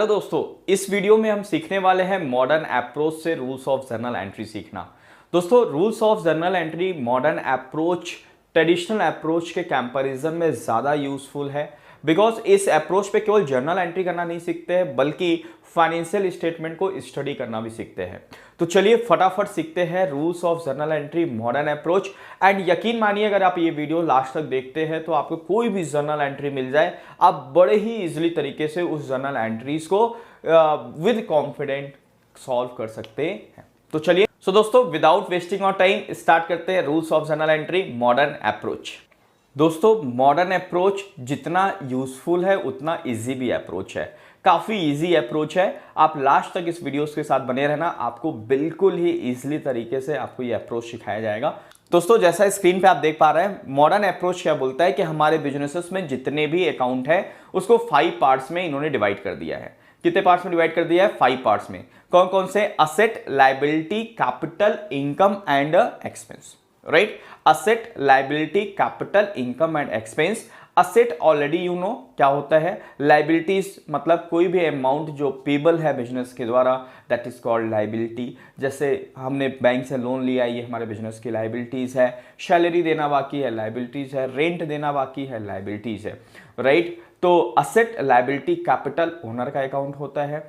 Hello दोस्तों, इस video में हम सीखने वाले हैं मॉडर्न अप्रोच से रूल्स ऑफ जर्नल एंट्री सीखना। दोस्तों, rules of journal entry modern approach traditional approach के कंपैरिजन में ज़्यादा यूजफुल है, बिकॉज इस अप्रोच पे केवल जर्नल एंट्री करना नहीं सीखते हैं बल्कि फाइनेंशियल स्टेटमेंट को स्टडी करना भी सीखते हैं। तो चलिए फटाफट सीखते हैं rules of journal entry modern approach. And यकीन मानिए, अगर आप ये वीडियो लास्ट तक देखते हैं तो आपको कोई भी जर्नल एंट्री मिल जाए, आप बड़े ही इजीली तरीके से उस जर्नल एंट्रीज को विद कॉन्फिडेंट सॉल्व कर सकते हैं। तो चलिए दोस्तों, without wasting of time start करते हैं rules of journal entry modern approach. दोस्तों, मॉडर्न अप्रोच जितना यूजफुल है उतना इजी भी अप्रोच है, काफी इजी अप्रोच है। आप लास्ट तक इस वीडियोस के साथ बने रहना, आपको बिल्कुल ही इजीली तरीके से आपको ये अप्रोच सिखाया जाएगा। दोस्तों, जैसा स्क्रीन पे आप देख पा रहे हैं, मॉडर्न अप्रोच क्या बोलता है कि हमारे बिजनेसेस में जितने भी अकाउंट है उसको 5 पार्ट्स में इन्होंने डिवाइड कर दिया है। कितने पार्ट्स में डिवाइड कर दिया है? 5 पार्ट्स में। कौन कौन से? Asset, liability, capital, income and expense. Right, asset, liability, capital, income and expense. Asset already you know क्या होता है। लायबिलिटीज मतलब कोई भी अमाउंट जो पेबल है बिजनेस के द्वारा, दैट इज कॉल्ड लायबिलिटी। जैसे हमने बैंक से लोन लिया, ये हमारे बिजनेस की लायबिलिटीज है। सैलरी देना बाकी है, लायबिलिटीज है। रेंट देना बाकी है, लायबिलिटीज है। राइट, तो असेट, लायबिलिटी, कैपिटल ओनर का अकाउंट होता है।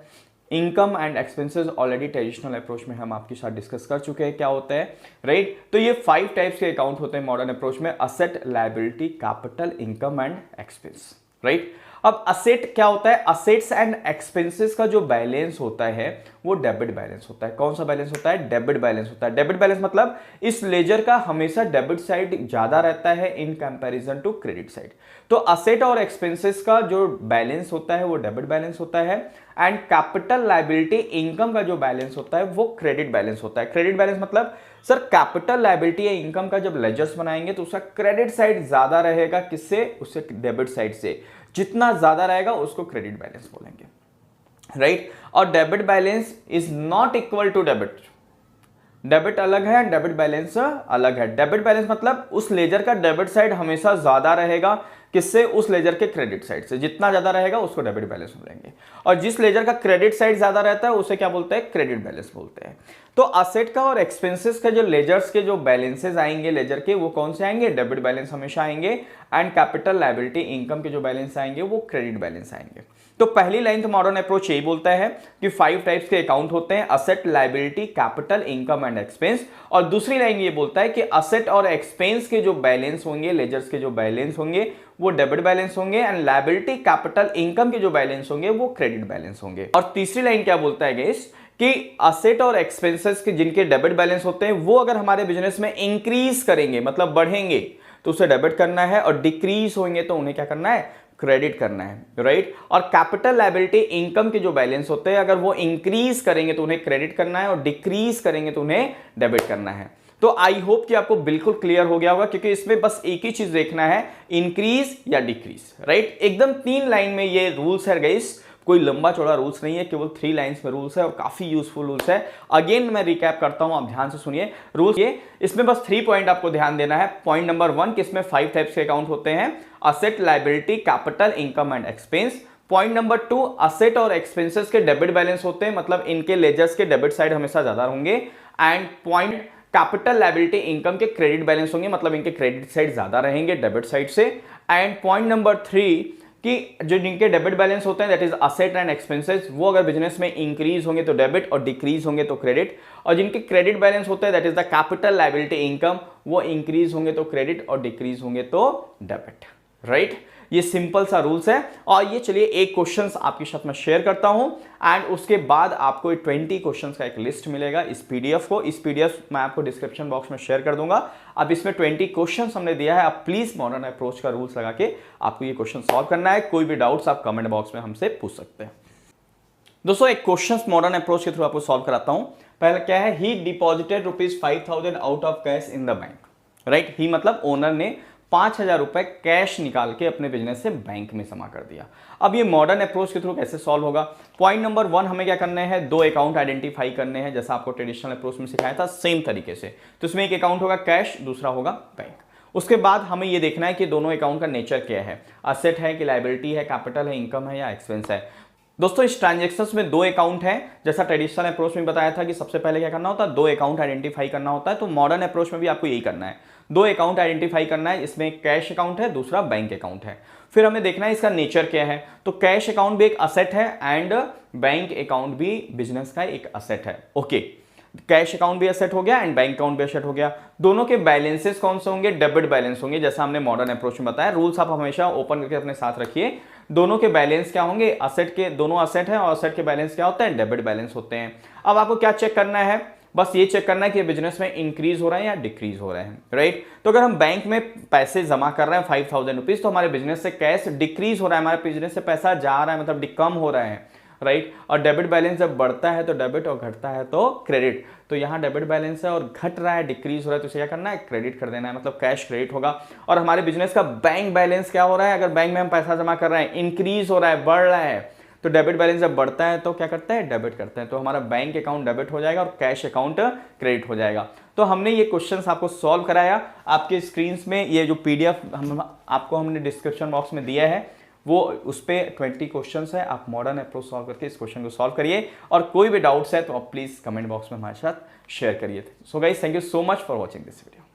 Income and expenses already traditional approach में हम आपके साथ डिस्कस कर चुके हैं क्या होता है। राइट, तो ये 5 टाइप्स के अकाउंट होते हैं मॉडर्न अप्रोच में: asset, liability, capital, income and expense. Right, अब असेट क्या होता है? असेट्स एंड एक्सपेंसेस का जो बैलेंस होता है वो डेबिट बैलेंस होता है। कौन सा बैलेंस होता है? डेबिट बैलेंस होता है। डेबिट बैलेंस मतलब इस लेजर का हमेशा डेबिट साइड ज्यादा रहता है in comparison to credit side. तो असेट और एक्सपेंसेस का जो बैलेंस होता है वो डेबिट बैलेंस होता है। एंड कैपिटल, लायबिलिटी, इनकम का जो बैलेंस होता है वो क्रेडिट बैलेंस होता है। क्रेडिट बैलेंस मतलब सर कैपिटल, लायबिलिटी या इनकम का जब लेजर्स बनाएंगे तो उसका क्रेडिट साइड ज्यादा रहेगा। किससे? उससे डेबिट साइड से। जितना ज्यादा रहेगा उसको क्रेडिट बैलेंस बोलेंगे। राइट, और debit balance is not equal to debit. Debit अलग है, डेबिट बैलेंस अलग है। डेबिट बैलेंस मतलब उस लेजर का डेबिट साइड हमेशा ज्यादा रहेगा। किससे? उस लेजर के क्रेडिट साइड से। जितना ज्यादा रहेगा उसको डेबिट बैलेंस बोलेंगे। और जिस लेजर का क्रेडिट साइड ज्यादा रहता है उसे क्या बोलते हैं? क्रेडिट बैलेंस बोलते हैं। तो असेट का और एक्सपेंसेस का जो लेजर्स के जो बैलेंसेस आएंगे लेजर के, वो कौन से आएंगे? डेबिट बैलेंस हमेशा आएंगे। एंड कैपिटल, लायबिलिटी, इनकम के जो बैलेंस आएंगे वो क्रेडिट बैलेंस आएंगे। तो पहली लाइन तो मॉडर्न अप्रोच यही बोलता है कि 5 टाइप्स के अकाउंट होते हैं: asset, liability, capital, income and expense. और दूसरी लाइन ये बोलता है कि असेट और एक्सपेंस के जो बैलेंस होंगे, लेजर्स के जो बैलेंस होंगे वो डेबिट बैलेंस होंगे। एंड लायबिलिटी, कैपिटल, इनकम के जो बैलेंस होंगे वो क्रेडिट बैलेंस होंगे। और तीसरी लाइन क्या बोलता है गाइस कि असेट और एक्सपेंसेस के जिनके डेबिट बैलेंस होते हैं वो अगर हमारे बिजनेस में इंक्रीज करेंगे मतलब बढ़ेंगे तो उसे डेबिट करना है, और डिक्रीज होंगे तो उन्हें क्या करना है? क्रेडिट करना है। राइट, और कैपिटल, लायबिलिटी, इनकम के जो बैलेंस होते हैं अगर वो इंक्रीज करेंगे तो उन्हें क्रेडिट करना है, और डिक्रीज करेंगे तो उन्हें डेबिट करना है। तो आई होप कि आपको बिल्कुल क्लियर हो गया होगा, क्योंकि इसमें बस एक ही चीज देखना है, इंक्रीज या डिक्रीज। राइट, एकदम 3 लाइन में ये रूल्स है गाइस, कोई लंबा चौड़ा रूल्स नहीं है, केवल 3 लाइंस में रूल्स है और काफी यूजफुल रूल्स है। अगेन मैं रिकैप करता हूं, आप ध्यान से सुनिए रूल्स। ये इसमें बस 3 पॉइंट आपको ध्यान देना है। पॉइंट नंबर 1 कि इसमें 5 टाइप्स के अकाउंट होते हैं: asset, liability, capital, income and expense. Point number 2, asset और एक्सपेंसेस के डेबिट बैलेंस होते हैं, मतलब इनके लेजर्स के डेबिट साइड हमेशा ज्यादा होंगे। And point capital, liability, income के क्रेडिट बैलेंस होंगे, मतलब इनके क्रेडिट साइड ज्यादा रहेंगे डेबिट साइड से। एंड पॉइंट नंबर 3 कि जो जिनके डेबिट बैलेंस होते हैं that is asset and expenses, वो अगर बिजनेस में इंक्रीज होंगे तो डेबिट और डिक्रीज होंगे तो क्रेडिट। और जिनके क्रेडिट बैलेंस होते हैं that is the capital, liability, income, वो इंक्रीज होंगे तो क्रेडिट और डिक्रीज होंगे तो डेबिट। राइट, ये सिंपल सा रूल्स है। और ये चलिए एक क्वेश्चंस आपके साथ में शेयर करता हूं, एंड उसके बाद आपको 20 क्वेश्चंस का एक लिस्ट मिलेगा इस पीडीएफ को। इस पीडीएफ मैं आपको डिस्क्रिप्शन बॉक्स में शेयर कर दूंगा। अब इसमें 20 क्वेश्चंस हमने दिया है, आप प्लीज मॉडर्न अप्रोच का रूल्स लगा के आपको ये क्वेश्चन सॉल्व करना है। कोई भी डाउट्स आप कमेंट बॉक्स में हमसे पूछ सकते हैं। दोस्तों, एक क्वेश्चन मॉडर्न अप्रोच के थ्रू आपको सॉल्व कराता हूं। पहला क्या है? He deposited ₹5,000 out of cash in the bank. Right, he मतलब ओनर ने 5,000 रुपए कैश निकाल के अपने बिजनेस से बैंक में जमा कर दिया। अब ये मॉडर्न अप्रोच के थ्रू कैसे सॉल्व होगा? पॉइंट नंबर 1 हमें क्या करने हैं? 2 अकाउंट आइडेंटिफाई करने हैं, जैसा आपको ट्रेडिशनल अप्रोच में सिखाया था सेम तरीके से। तो इसमें एक अकाउंट होगा कैश, दूसरा होगा बैंक। उसके बाद हमें ये देखना है कि दोनों अकाउंट का नेचर क्या है, असेट है कि लायबिलिटी है, कैपिटल है, इनकम है या एक्सपेंस है। दोस्तों इस ट्रांजेक्शन्स में दो अकाउंट हैं, जैसा ट्रेडिशनल अप्रोच में बताया था कि सबसे पहले क्या करना होता है, दो अकाउंट आइडेंटिफाई करना होता है। तो मॉडर्न अप्रोच में भी आपको यही करना है, दो अकाउंट आइडेंटिफाई करना है। इसमें कैश अकाउंट है, दूसरा बैंक अकाउंट है। फिर हमें देखना है इसका नेचर क्या है। तो कैश अकाउंट भी एक असेट है एंड बैंक अकाउंट भी बिजनेस का एक असेट है। ओके, कैश अकाउंट भी एसेट हो गया एंड बैंक अकाउंट भी एसेट हो गया। दोनों के बैलेंसेस कौन से होंगे, डेबिट बैलेंस होंगे, जैसा हमने मॉडर्न अप्रोच में बताया। रूल्स आप हमेशा ओपन करके अपने साथ रखिए। दोनों के बैलेंस क्या होंगे, असेट के दोनों असेट हैं और असेट के बैलेंस क्या होते हैं, डेबिट बैलेंस होते हैं। अब आपको क्या चेक करना है, बस ये चेक करना है कि बिजनेस में इंक्रीज हो रहा है या डिक्रीज हो रहे हैं, राइट। तो अगर हम बैंक में पैसे जमा कर रहे हैं 5000 रुपीज, तो हमारे बिजनेस से कैश डिक्रीज हो रहा है, हमारे बिजनेस से पैसा जा रहा है, मतलब कम हो रहा है, राइट। और डेबिट बैलेंस जब बढ़ता है तो डेबिट और घटता है तो क्रेडिट। तो यहाँ डेबिट बैलेंस है और घट रहा है, डिक्रीज हो रहा है, तो इसे क्या करना है, क्रेडिट कर देना है, मतलब कैश क्रेडिट होगा। और हमारे बिजनेस का बैंक बैलेंस क्या हो रहा है, अगर बैंक में हम पैसा जमा कर रहे हैं, इंक्रीज हो रहा है, बढ़ रहा है, तो डेबिट बैलेंस जब बढ़ता है तो क्या करता है, डेबिट करते हैं। तो हमारा बैंक अकाउंट डेबिट हो जाएगा और कैश अकाउंट क्रेडिट हो जाएगा। तो हमने ये क्वेश्चंस आपको सॉल्व कराया। आपके स्क्रीन में ये जो पीडीएफ हमने डिस्क्रिप्शन बॉक्स में दिया है, वो उस पर 20 क्वेश्चंस है। आप मॉडर्न अप्रोच सॉल्व करके इस क्वेश्चन को सॉल्व करिए, और कोई भी डाउट्स है तो आप प्लीज कमेंट बॉक्स में हमारे साथ शेयर करिए। So guys, thank you so much for watching this video.